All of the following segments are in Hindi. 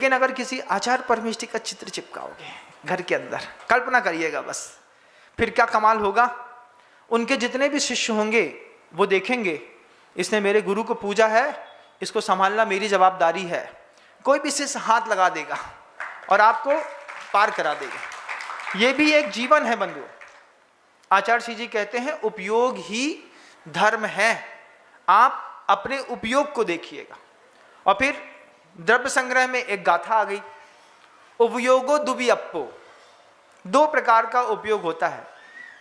लेकिन अगर किसी आचार्य परमेष्ठी का चित्र चिपकाओगे घर के अंदर, कल्पना करिएगा बस, फिर क्या कमाल होगा। उनके जितने भी शिष्य होंगे वो देखेंगे इसने मेरे गुरु को पूजा है, इसको संभालना मेरी जवाबदारी है। कोई भी शिष्य हाथ लगा देगा और आपको पार करा देगा। ये भी एक जीवन है बंधु। आचार्य श्री जी कहते हैं उपयोग ही धर्म है। आप अपने उपयोग को देखिएगा। और फिर द्रव्य संग्रह में एक गाथा आ गई, उपयोगो दुबियप्पो। दो प्रकार का उपयोग होता है,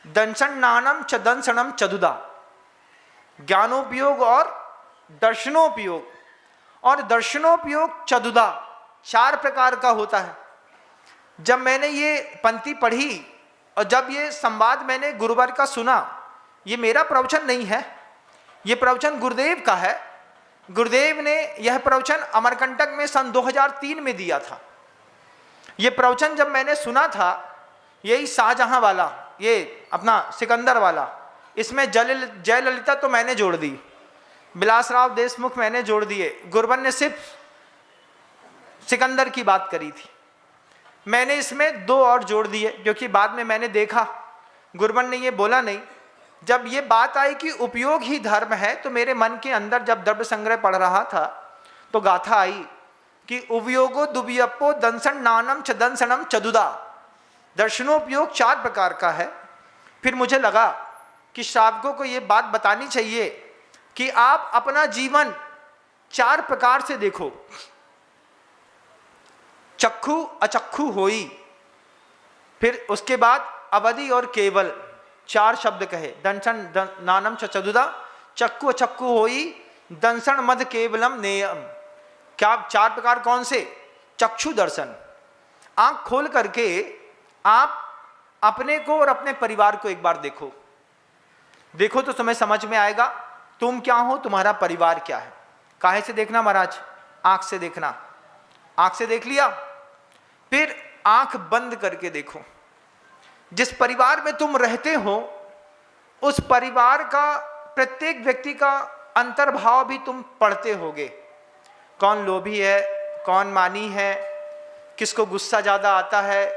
दंशन नानम च दंसनम चदुदा, ज्ञानोपयोग और दर्शनोपयोग। और दर्शनोपयोग चदुदा चार प्रकार का होता है। जब मैंने ये पंक्ति पढ़ी और जब ये संवाद मैंने गुरुवर का सुना, ये मेरा प्रवचन नहीं है, ये प्रवचन गुरुदेव का है। गुरुदेव ने यह प्रवचन अमरकंटक में सन 2003 में दिया था। ये प्रवचन जब मैंने सुना था, यही शाहजहां वाला, ये अपना सिकंदर वाला, इसमें जयललिता तो मैंने जोड़ दी, विलासराव देशमुख मैंने जोड़ दिए, गुरुवर ने सिर्फ सिकंदर की बात करी थी। मैंने इसमें दो और जोड़ दिए, क्योंकि बाद में मैंने देखा गुरुवर ने ये बोला नहीं। जब ये बात आई कि उपयोग ही धर्म है, तो मेरे मन के अंदर जब द्रव्य संग्रह पढ़ रहा था तो गाथा आई कि उपयोगो दुबियप्पो दंसन नानम च दंसनम चदुदा। दर्शनोपयोग चार प्रकार का है। फिर मुझे लगा कि श्रावकों को ये बात बतानी चाहिए कि आप अपना जीवन चार प्रकार से देखो। चक्षु अचक्षु होई, फिर उसके बाद अवधि और केवल, चार शब्द कहे, दंसन नानम च चदुदा, चक्षु अचक्षु होई, दंसन मद केवलम नेयम। क्या चार प्रकार कौन से? चक्षु दर्शन, आंख खोल करके आप अपने को और अपने परिवार को एक बार देखो। देखो तो तुम्हें समझ में आएगा तुम क्या हो, तुम्हारा परिवार क्या है। काहे से देखना महाराज? आंख से देखना। आंख से देख लिया, फिर आंख बंद करके देखो। जिस परिवार में तुम रहते हो उस परिवार का प्रत्येक व्यक्ति का अंतर्भाव भी तुम पढ़ते होगे। कौन लोभी है, कौन मानी है, किसको गुस्सा ज्यादा आता है।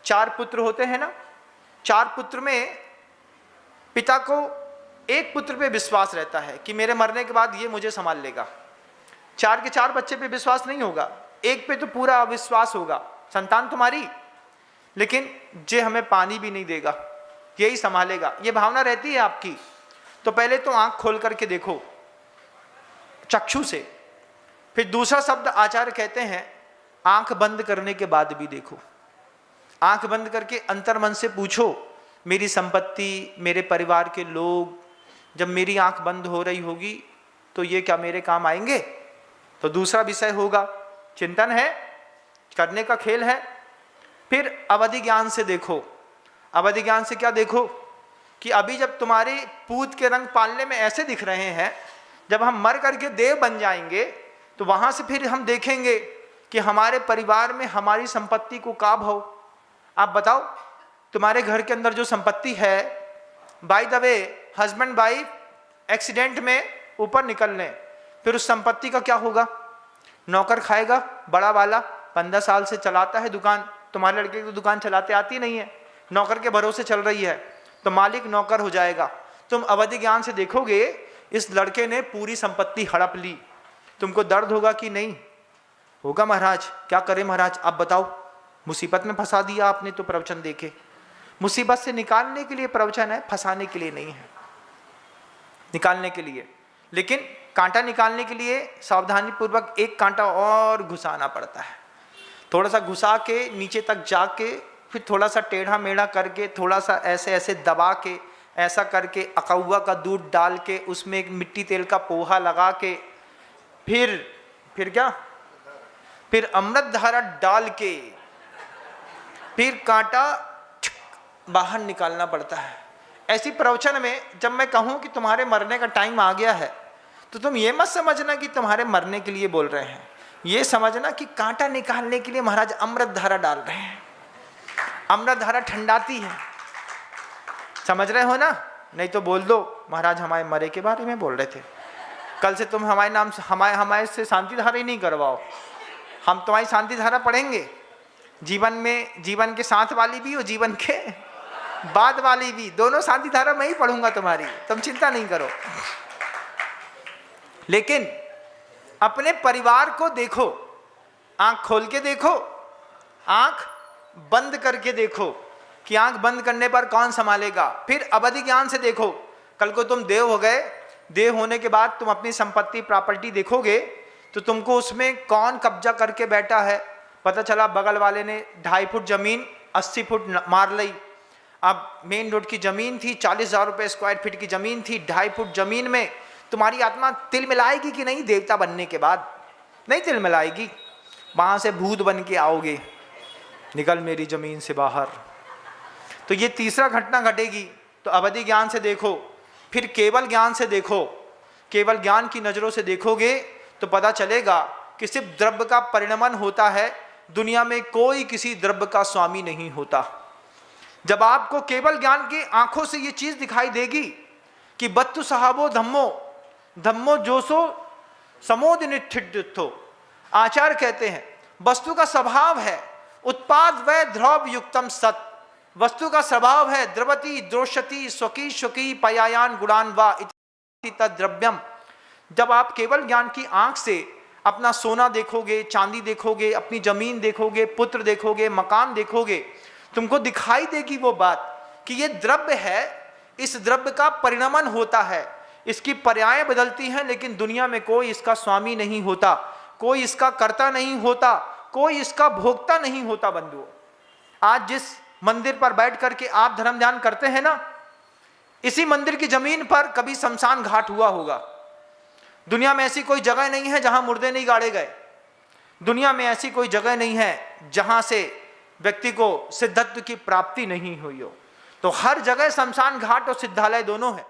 चार पुत्र होते हैं ना, चार पुत्र में पिता को एक पुत्र पे विश्वास रहता है कि मेरे मरने के बाद ये मुझे संभाल लेगा। चार के चार बच्चे पे विश्वास नहीं होगा, एक पे तो पूरा अविश्वास होगा, संतान तुम्हारी, लेकिन जे हमें पानी भी नहीं देगा, यही संभालेगा, ये भावना रहती है आपकी। तो पहले तो आंख खोल करके देखो चक्षु से। फिर दूसरा शब्द आचार्य कहते हैं आंख बंद करने के बाद भी देखो। आंख बंद करके अंतर्मन से पूछो, मेरी संपत्ति, मेरे परिवार के लोग, जब मेरी आंख बंद हो रही होगी तो ये क्या मेरे काम आएंगे? तो दूसरा विषय होगा, चिंतन है, करने का खेल है। फिर अवधि ज्ञान से देखो। अवधि ज्ञान से क्या देखो कि अभी जब तुम्हारे पूत के रंग पालने में ऐसे दिख रहे हैं, जब हम मर करके देव बन जाएंगे तो वहां से फिर हम देखेंगे कि हमारे परिवार में हमारी संपत्ति को का भाव। आप बताओ, तुम्हारे घर के अंदर जो संपत्ति है, by the way husband wife accident में ऊपर निकलने, फिर उस संपत्ति का क्या होगा? नौकर खाएगा, बड़ा वाला 15 साल से चलाता है दुकान। तुम्हारे लड़के की दुकान चलाते आती नहीं है, नौकर के भरोसे चल रही है, तो मालिक नौकर हो जाएगा। तुम अवधि ज्ञान से देखोगे इस लड़के ने पूरी संपत्ति हड़प ली, तुमको दर्द होगा कि नहीं होगा? महाराज क्या करें महाराज, आप बताओ। मुसीबत में फंसा दिया आपने तो प्रवचन देके। मुसीबत से निकालने के लिए प्रवचन है, फंसाने के लिए नहीं है, निकालने के लिए। लेकिन कांटा निकालने के लिए सावधानी पूर्वक एक कांटा और घुसाना पड़ता है। थोड़ा सा घुसा के नीचे तक जाके, फिर थोड़ा सा टेढ़ा मेढ़ा करके, थोड़ा सा ऐसे ऐसे दबा के, ऐसा करके अकौवा का दूध डाल के, उसमें एक मिट्टी तेल का पोहा लगा के, फिर क्या, फिर अमृत धारा डाल के, फिर कांटा बाहर निकालना पड़ता है। ऐसी प्रवचन में जब मैं कहूं कि तुम्हारे मरने का टाइम आ गया है, तो तुम ये मत समझना कि तुम्हारे मरने के लिए बोल रहे हैं, ये समझना कि कांटा निकालने के लिए महाराज अमृत धारा डाल रहे हैं। अमृत धारा ठंडाती है, समझ रहे हो ना? नहीं तो बोल दो महाराज हमारे मरे के बारे में बोल रहे थे, कल से तुम हमारे नाम से हमारे से शांति धारा ही नहीं करवाओ, हम तुम्हारी शांति धारा पढ़ेंगे, जीवन में, जीवन के साथ वाली भी और जीवन के बाद वाली भी, दोनों शांति धारा मैं ही पढ़ूंगा तुम्हारी, तुम चिंता नहीं करो। लेकिन अपने परिवार को देखो, आंख खोल के देखो, आंख बंद करके देखो कि आंख बंद करने पर कौन संभालेगा। फिर अवधि ज्ञान से देखो, कल को तुम देव हो गए, देव होने के बाद तुम अपनी संपत्ति प्रॉपर्टी देखोगे तो तुमको उसमें कौन कब्जा करके बैठा है। पता चला बगल वाले ने 2.5 फुट जमीन 80 फुट मार ली। अब मेन रोड की जमीन थी, 40,000 रुपये स्क्वायर फीट की जमीन थी, 2.5 फुट जमीन में तुम्हारी आत्मा तिल मिलाएगी कि नहीं? देवता बनने के बाद नहीं तिल मिलाएगी, वहां से भूत बन के आओगे, निकल मेरी जमीन से बाहर। तो ये तीसरा घटना घटेगी। तो अवधि ज्ञान से देखो, फिर केवल ज्ञान से देखो। केवल ज्ञान की नजरों से देखोगे तो पता चलेगा कि सिर्फ द्रव्य का परिणमन होता है, दुनिया में कोई किसी द्रव्य का स्वामी नहीं होता। जब आपको केवल ज्ञान की आंखों से ये चीज दिखाई देगी कि बत्तु साहबो धम्मो धम्मो जोसो समोद निठिठो, आचार्य कहते हैं वस्तु का स्वभाव है उत्पाद व ध्रुव युक्तम सत, वस्तु का स्वभाव है द्रवती द्रोषति स्वकी शुकी पयायान गुणान वा इति तद्द्रव्यम। जब आप केवल ज्ञान की आंख से अपना सोना देखोगे, चांदी देखोगे, अपनी जमीन देखोगे, पुत्र देखोगे, मकान देखोगे, तुमको दिखाई देगी वो बात कि ये द्रव्य है, इस द्रव्य का परिणमन होता है, इसकी पर्यायें बदलती हैं, लेकिन दुनिया में कोई इसका स्वामी नहीं होता, कोई इसका कर्ता नहीं होता, कोई इसका भोक्ता नहीं होता। बंधुओं, आज जिस मंदिर पर बैठ करके आप धर्म ध्यान करते हैं ना, इसी मंदिर की जमीन पर कभी शमशान घाट हुआ होगा। दुनिया में ऐसी कोई जगह नहीं है जहां मुर्दे नहीं गाड़े गए, दुनिया में ऐसी कोई जगह नहीं है जहां से व्यक्ति को सिद्धत्व की प्राप्ति नहीं हुई हो। तो हर जगह शमशान घाट और सिद्धालय दोनों है।